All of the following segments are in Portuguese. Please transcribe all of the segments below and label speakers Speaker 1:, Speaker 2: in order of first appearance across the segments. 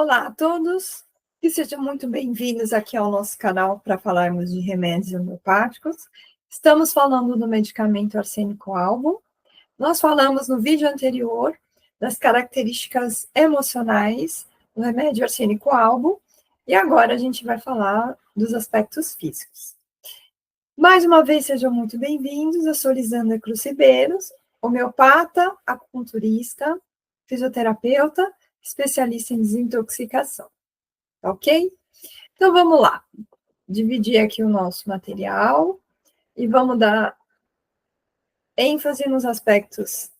Speaker 1: Olá a todos, e sejam muito bem-vindos aqui ao nosso canal para falarmos de remédios homeopáticos. Estamos falando do medicamento arsênico albo. Nós falamos no vídeo anterior das características emocionais do remédio arsênico albo, e agora a gente vai falar dos aspectos físicos. Mais uma vez, sejam muito bem-vindos. Eu sou Lisandra Cruz Ribeiros, homeopata, acupunturista, fisioterapeuta, especialista em desintoxicação, ok? Então, vamos lá. Dividir aqui o nosso material e vamos dar ênfase nos aspectos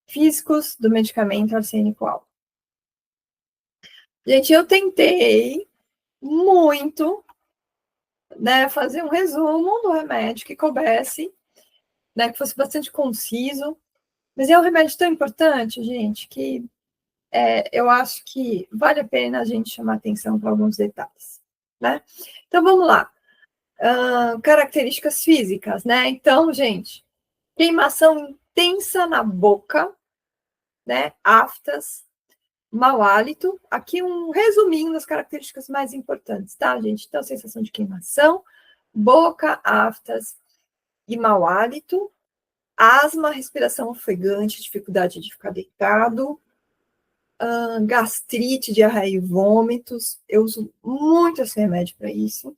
Speaker 1: físicos do medicamento arsênico albo. Gente, eu tentei muito, fazer um resumo do remédio que coubesse, que fosse bastante conciso, mas é um remédio tão importante, gente, que eu acho que vale a pena a gente chamar atenção para alguns detalhes, né? Então, vamos lá. Características físicas, né? Então, gente, queimação intensa na boca, né? Aftas, mau hálito. Aqui um resuminho das características mais importantes, tá, gente? Então, sensação de queimação, boca, aftas e mau hálito, asma, respiração ofegante, dificuldade de ficar deitado, gastrite, diarreia e vômitos. Eu uso muito esse remédio para isso.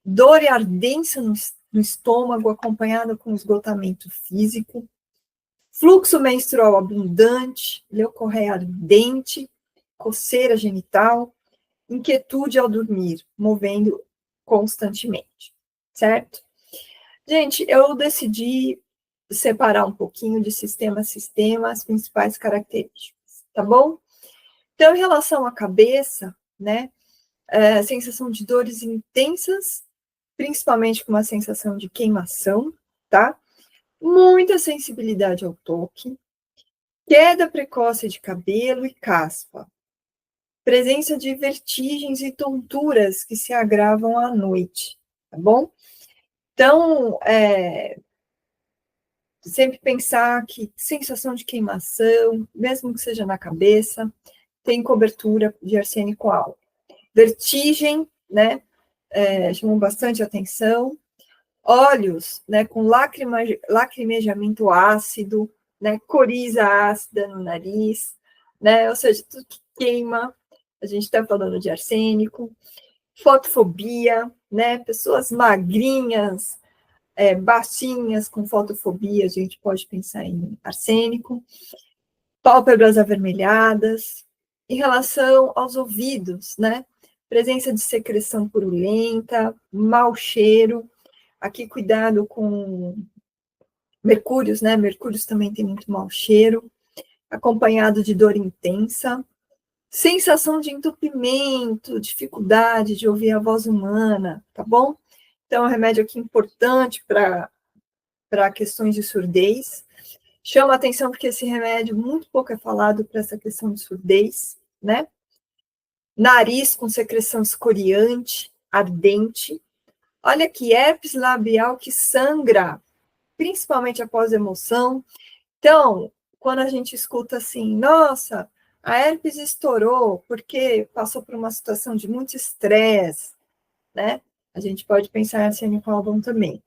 Speaker 1: Dor e ardência no estômago, acompanhada com esgotamento físico. Fluxo menstrual abundante, leucorreia ardente, coceira genital, inquietude ao dormir, movendo constantemente, certo? Gente, eu decidi separar um pouquinho de sistema a sistema as principais características, tá bom? Então, em relação à cabeça, né, sensação de dores intensas, principalmente com uma sensação de queimação, tá? Muita sensibilidade ao toque, queda precoce de cabelo e caspa, presença de vertigens e tonturas que se agravam à noite, tá bom? Então, sempre pensar que sensação de queimação, mesmo que seja na cabeça, tem cobertura de arsênico albo. Vertigem, né, chamam bastante atenção. Olhos, né, com lacrimejamento ácido, né, coriza ácida no nariz, né, ou seja, tudo que queima, a gente está falando de arsênico. Fotofobia, né, pessoas magrinhas, baixinhas com fotofobia, a gente pode pensar em arsênico. Pálpebras avermelhadas. Em relação aos ouvidos, né, presença de secreção purulenta, mau cheiro. Aqui, cuidado com mercúrios, né? Mercúrios também tem muito mau cheiro, acompanhado de dor intensa, sensação de entupimento, dificuldade de ouvir a voz humana, tá bom? Então, é um remédio aqui importante para questões de surdez. Chama a atenção porque esse remédio muito pouco é falado para essa questão de surdez, né? Nariz com secreção escoriante, ardente. Olha aqui, herpes labial que sangra, principalmente após emoção. Então, quando a gente escuta assim, nossa, a herpes estourou porque passou por uma situação de muito estresse, né? A gente pode pensar em arsênico albo também.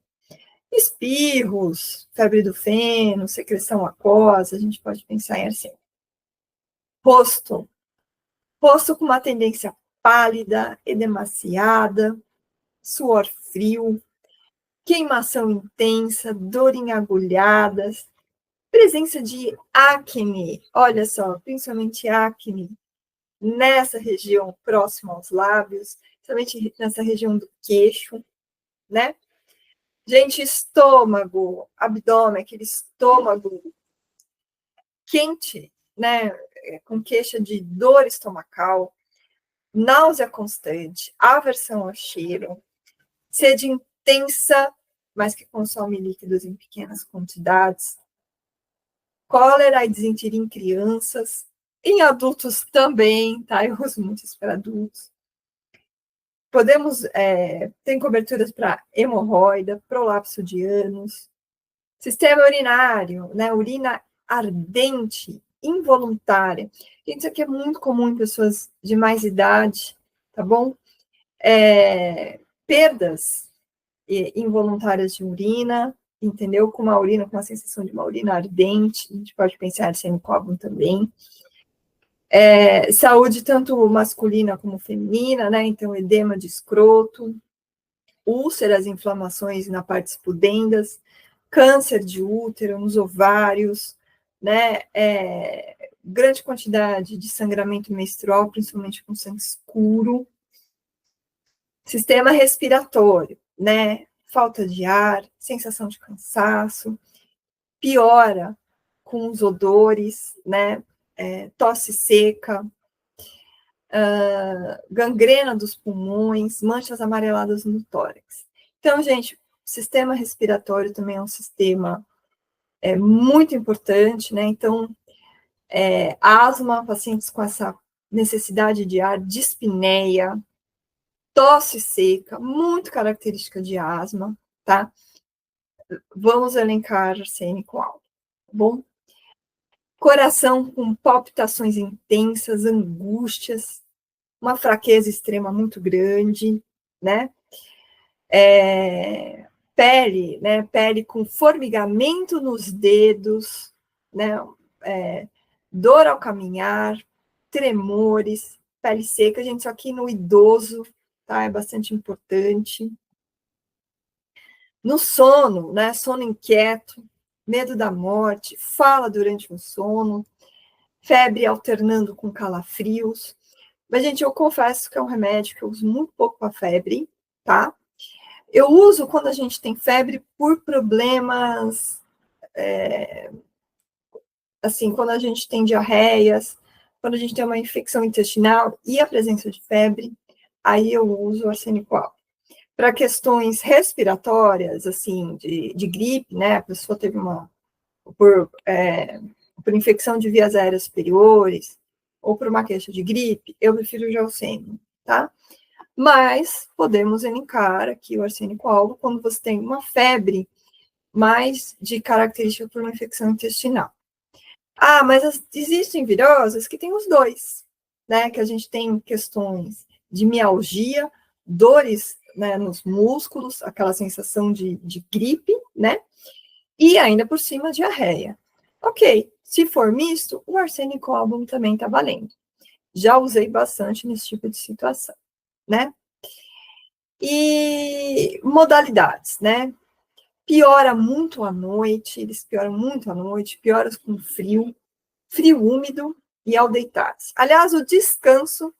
Speaker 1: Espirros, febre do feno, secreção aquosa, a gente pode pensar em arsênico. Rosto com uma tendência pálida, edemaciada, suor frio, queimação intensa, dor em agulhadas, presença de acne, olha só, principalmente acne nessa região próxima aos lábios, principalmente nessa região do queixo, né? Gente, estômago, abdômen, aquele estômago quente, né? Com queixa de dor estomacal, náusea constante, aversão ao cheiro, sede intensa, mas que consome líquidos em pequenas quantidades, cólera e disenteria em crianças, em adultos também, tá? Eu uso muito isso para adultos. Podemos, tem coberturas para hemorroida, prolapso de ânus, sistema urinário, né? Urina ardente, involuntária. Gente, isso aqui é muito comum em pessoas de mais idade, tá bom? Perdas involuntárias de urina, entendeu? Com uma urina, com uma sensação de uma urina ardente, a gente pode pensar em arsenicóbum também. Saúde tanto masculina como feminina, né? Então, edema de escroto, úlceras, inflamações na partes pudendas, câncer de útero, nos ovários, né? Grande quantidade de sangramento menstrual, principalmente com sangue escuro. Sistema respiratório, né? Falta de ar, sensação de cansaço, piora com os odores, né? Tosse seca, gangrena dos pulmões, manchas amareladas no tórax. Então, gente, o sistema respiratório também é um sistema muito importante, né? Então, asma, pacientes com essa necessidade de ar, dispneia, tosse seca, muito característica de asma, tá? Vamos elencar arsênico alto, tá bom? Coração com palpitações intensas, angústias, uma fraqueza extrema muito grande, né? Pele, né? Pele com formigamento nos dedos, né? Dor ao caminhar, tremores, pele seca, gente, isso aqui no idoso, tá? É bastante importante. No sono, né? Sono inquieto, medo da morte, fala durante o sono, febre alternando com calafrios. Mas, gente, eu confesso que é um remédio que eu uso muito pouco para febre, tá? Eu uso quando a gente tem febre por problemas, assim, quando a gente tem diarreias, quando a gente tem uma infecção intestinal e a presença de febre, aí eu uso o arsênico alto. Para questões respiratórias, assim, de gripe, né? A pessoa teve por infecção de vias aéreas superiores, ou por uma queixa de gripe, eu prefiro o Gelsênio, tá? Mas podemos elencar aqui o arsênico alvo quando você tem uma febre mais de característica por uma infecção intestinal. Ah, mas existem viroses que têm os dois, né? Que a gente tem questões de mialgia, dores, né, nos músculos, aquela sensação de gripe, né? E ainda por cima, diarreia. Ok, se for misto, o arsênico album também está valendo. Já usei bastante nesse tipo de situação, né? E modalidades, né? Piora muito à noite, eles pioram muito à noite, piora com frio, frio úmido e ao deitar-se. Aliás, o descanso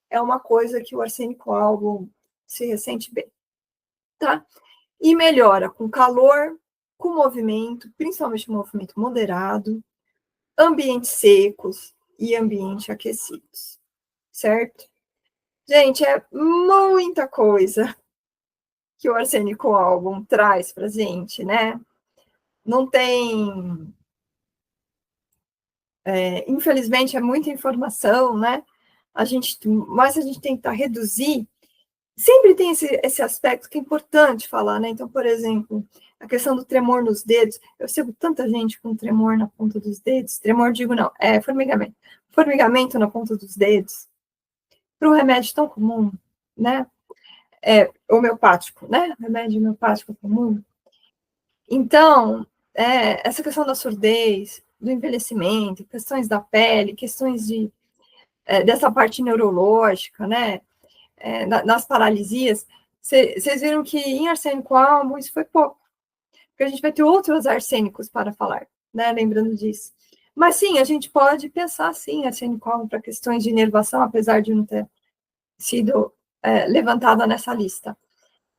Speaker 1: é uma coisa que o arsênico albo se ressente bem, tá? E melhora com calor, com movimento, principalmente movimento moderado, ambientes secos e ambientes aquecidos, certo? Gente, é muita coisa que o arsênico album traz pra gente, né? Não tem... infelizmente, é muita informação, né? Mas a gente tenta reduzir. Sempre tem esse aspecto que é importante falar, né? Então, por exemplo, a questão do tremor nos dedos. Eu sigo tanta gente com tremor na ponta dos dedos. Tremor, digo não, é formigamento. Formigamento na ponta dos dedos. Para um remédio tão comum, né? Homeopático, né? Remédio homeopático comum. Então, essa questão da surdez, do envelhecimento, questões da pele, questões dessa parte neurológica, né? Nas paralisias, vocês viram que em arsênico albo isso foi pouco, porque a gente vai ter outros arsênicos para falar, né? Lembrando disso. Mas sim, a gente pode pensar sim arsênico albo para questões de inervação, apesar de não ter sido levantada nessa lista.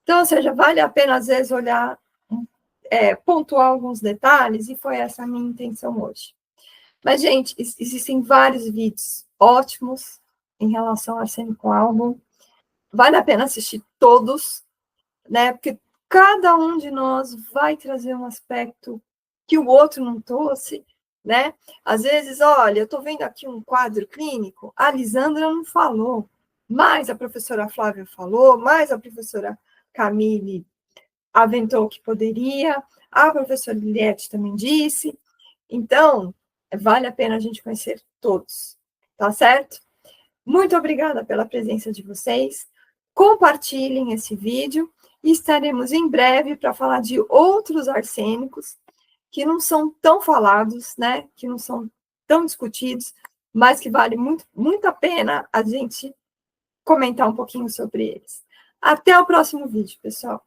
Speaker 1: Então, ou seja, vale a pena às vezes olhar, pontuar alguns detalhes, e foi essa a minha intenção hoje. Mas, gente, existem vários vídeos ótimos em relação ao arsênico albo. Vale a pena assistir todos, né? Porque cada um de nós vai trazer um aspecto que o outro não trouxe, né? Às vezes, olha, eu estou vendo aqui um quadro clínico, a Lisandra não falou, mas a professora Flávia falou, mas a professora Camille aventou que poderia, a professora Liliette também disse. Então, vale a pena a gente conhecer todos, tá certo? Muito obrigada pela presença de vocês. Compartilhem esse vídeo e estaremos em breve para falar de outros arsênicos que não são tão falados, né? Que não são tão discutidos, mas que vale muito a pena a gente comentar um pouquinho sobre eles. Até o próximo vídeo, pessoal.